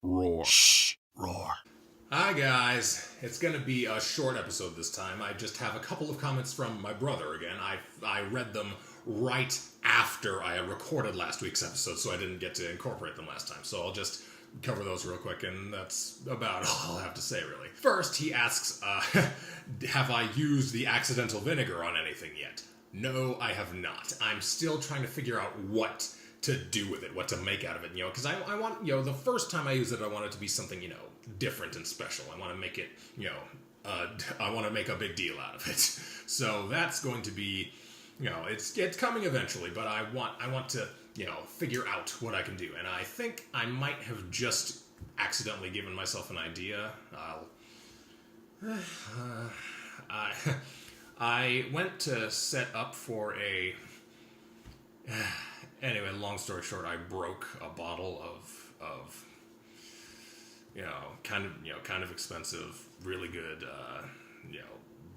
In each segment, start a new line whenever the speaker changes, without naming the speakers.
Roar.
Shh. Roar.
Hi guys, it's gonna be a short episode this time. I just have a couple of comments from my brother again. I read them right after I had recorded last week's episode, so I didn't get to incorporate them last time. So I'll just cover those real quick, and that's about all I'll have to say, really. First, he asks, have I used the accidental vinegar on anything yet? No, I have not. I'm still trying to figure out what to do with it, what to make out of it, because I want, the first time I use it, I want it to be something, different and special. I want to make it, I want to make a big deal out of it. So that's going to be, it's coming eventually, but I want to, figure out what I can do. And I think I might have just accidentally given myself an idea. I went to set up for a... Anyway, long story short, I broke a bottle of kind of expensive, really good,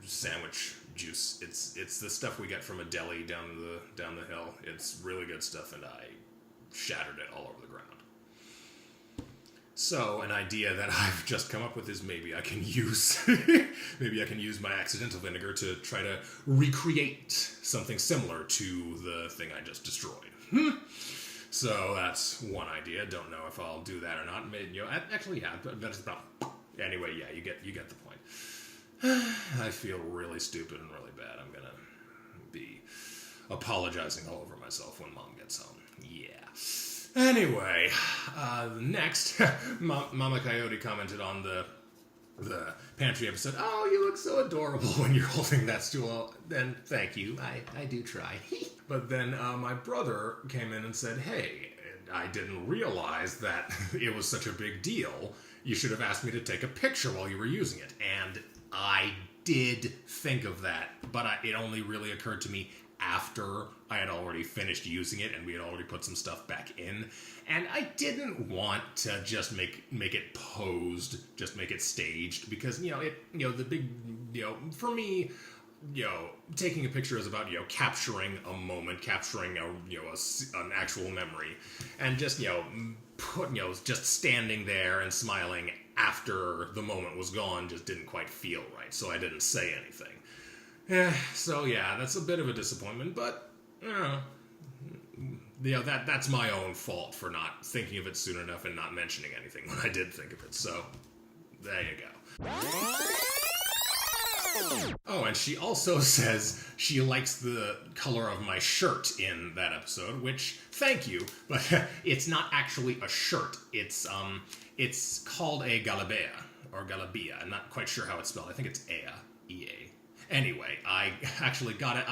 sandwich juice. It's the stuff we get from a deli down the hill. It's really good stuff, and I shattered it all over the ground. So, an idea that I've just come up with is maybe I can use my accidental vinegar to try to recreate something similar to the thing I just destroyed. So that's one idea. Don't know if I'll do that or not. Actually, yeah, but that's about... Anyway, yeah, you get the point. I feel really stupid and really bad. I'm gonna be apologizing all over myself when Mom gets home. Yeah. Anyway, next, Mama Coyote commented on the Pastry episode. Oh, you look so adorable when you're holding that stool. Then thank you. I do try. But then my brother came in and said, hey, I didn't realize that it was such a big deal. You should have asked me to take a picture while you were using it. And I did think of that, but it only really occurred to me after I had already finished using it and we had already put some stuff back in. And I didn't want to just make it posed, just make it staged, because, the big, for me, taking a picture is about, capturing a moment, capturing an actual memory, and just, just standing there and smiling after the moment was gone just didn't quite feel right, so I didn't say anything. So yeah, that's a bit of a disappointment, but, that's my own fault for not thinking of it soon enough and not mentioning anything when I did think of it, so there you go. Oh, and she also says she likes the color of my shirt in that episode, which, thank you, but it's not actually a shirt. It's called a galabea, or galabia. I'm not quite sure how it's spelled. I think it's Ea, E-A. Anyway, I actually got it.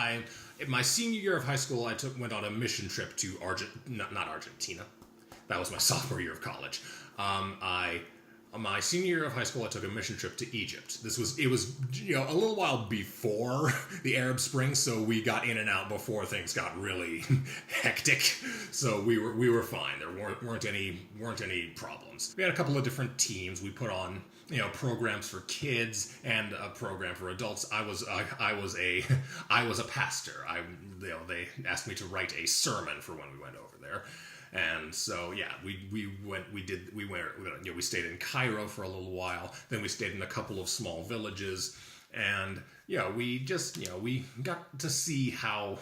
In my senior year of high school, I went on a mission trip to not Argentina. That was my sophomore year of college. My senior year of high school, I took a mission trip to Egypt. It was a little while before the Arab Spring, so we got in and out before things got really hectic. So we were fine. There weren't any problems. We had a couple of different teams. We put on programs for kids and a program for adults. I was a pastor. They asked me to write a sermon for when we went over there. And so, yeah, we stayed in Cairo for a little while. Then we stayed in a couple of small villages, and we got to see how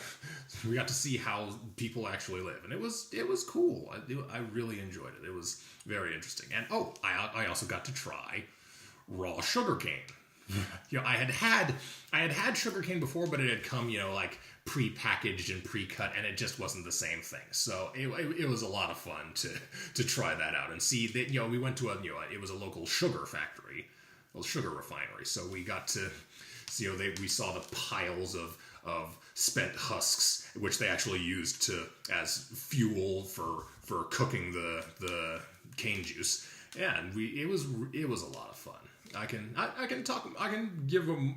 people actually live, and it was cool. I really enjoyed it. It was very interesting. And I also got to try raw sugarcane. I had had sugarcane before, but it had come, pre-packaged and pre-cut, and it just wasn't the same thing. So it was a lot of fun to try that out and see that, we went to it was a local sugar factory, a sugar refinery. So we got to see, we saw the piles of spent husks, which they actually used as fuel for cooking the cane juice. And it was a lot of fun. I can give a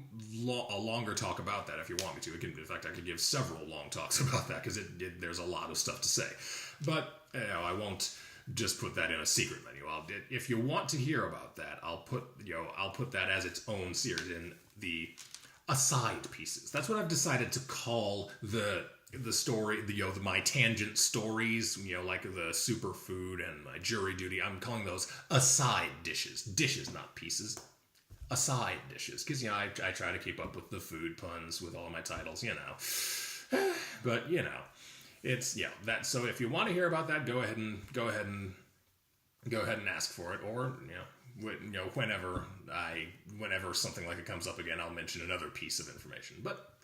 longer talk about that if you want me to. In fact, I could give several long talks about that because there's a lot of stuff to say. But I won't just put that in a secret menu. If you want to hear about that, I'll put that as its own series in the aside pieces. That's what I've decided to call the story, my tangent stories, like the superfood and my jury duty. I'm calling those aside dishes. Dishes, not pieces. Aside dishes, because I try to keep up with the food puns with all of my titles, But it's that. So if you want to hear about that, go ahead and ask for it, or whenever something like it comes up again, I'll mention another piece of information. But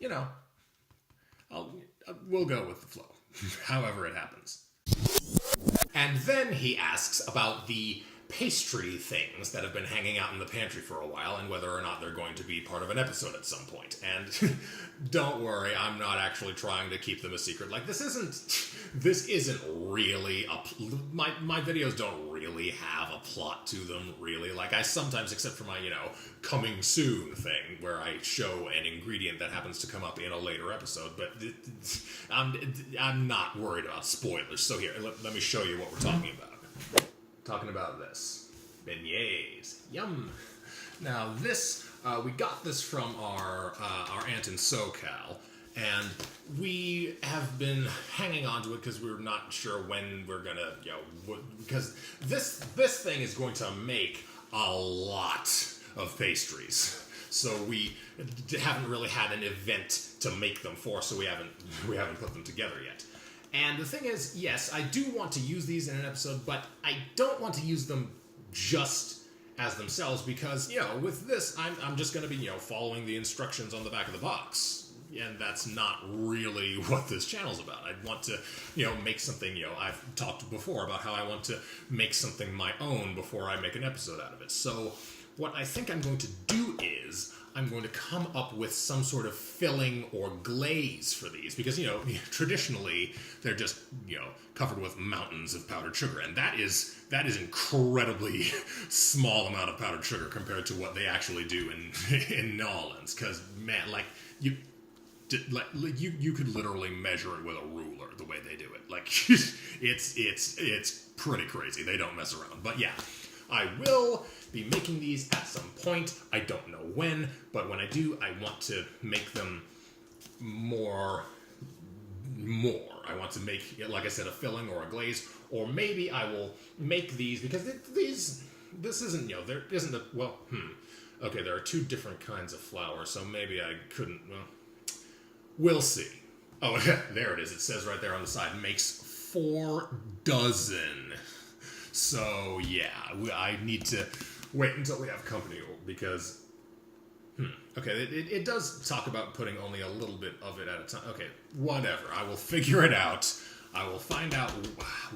we'll go with the flow, however it happens. And then he asks about the pastry things that have been hanging out in the pantry for a while, and whether or not they're going to be part of an episode at some point. And don't worry, I'm not actually trying to keep them a secret. Like, this isn't really my videos don't really have a plot to them, really. Like, I sometimes, except for my, coming soon thing, where I show an ingredient that happens to come up in a later episode, but I'm not worried about spoilers. So here, let me show you what we're talking about. Talking about this. Beignets. Yum. Now this, we got this from our aunt in SoCal, and we have been hanging on to it because we're not sure when we're gonna, because this thing is going to make a lot of pastries. So we haven't really had an event to make them for, so we haven't put them together yet. And the thing is, yes, I do want to use these in an episode, but I don't want to use them just as themselves because, with this, I'm just going to be, following the instructions on the back of the box. And that's not really what this channel's about. I want to, make something, I've talked before about how I want to make something my own before I make an episode out of it. So what I think I'm going to do is I'm going to come up with some sort of filling or glaze for these because, traditionally they're just, covered with mountains of powdered sugar, and that is incredibly small amount of powdered sugar compared to what they actually do in New Orleans. Because man, you could literally measure it with a ruler the way they do it. Like it's pretty crazy. They don't mess around. But yeah, I will be making these at some point. I don't know when, but when I do, I want to make them more. I want to make, like I said, a filling or a glaze, or maybe I will make these because this isn't, there isn't a, okay, there are two different kinds of flour, so maybe I couldn't, we'll see. Oh, there it is. It says right there on the side, makes 4 dozen. So, yeah, I need to wait until we have company because, okay, it does talk about putting only a little bit of it at a time. Okay, whatever. I will figure it out. I will find out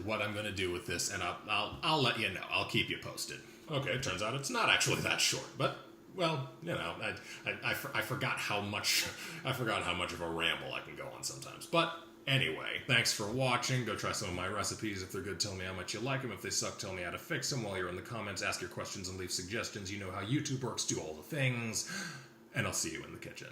what I'm going to do with this, and I'll let you know. I'll keep you posted. Okay, it turns out it's not actually that short, but, well, I forgot how much of a ramble I can go on sometimes. But anyway, thanks for watching. Go try some of my recipes. If they're good, tell me how much you like them. If they suck, tell me how to fix them. While you're in the comments, ask your questions and leave suggestions. You know how YouTube works. Do all the things. And I'll see you in the kitchen.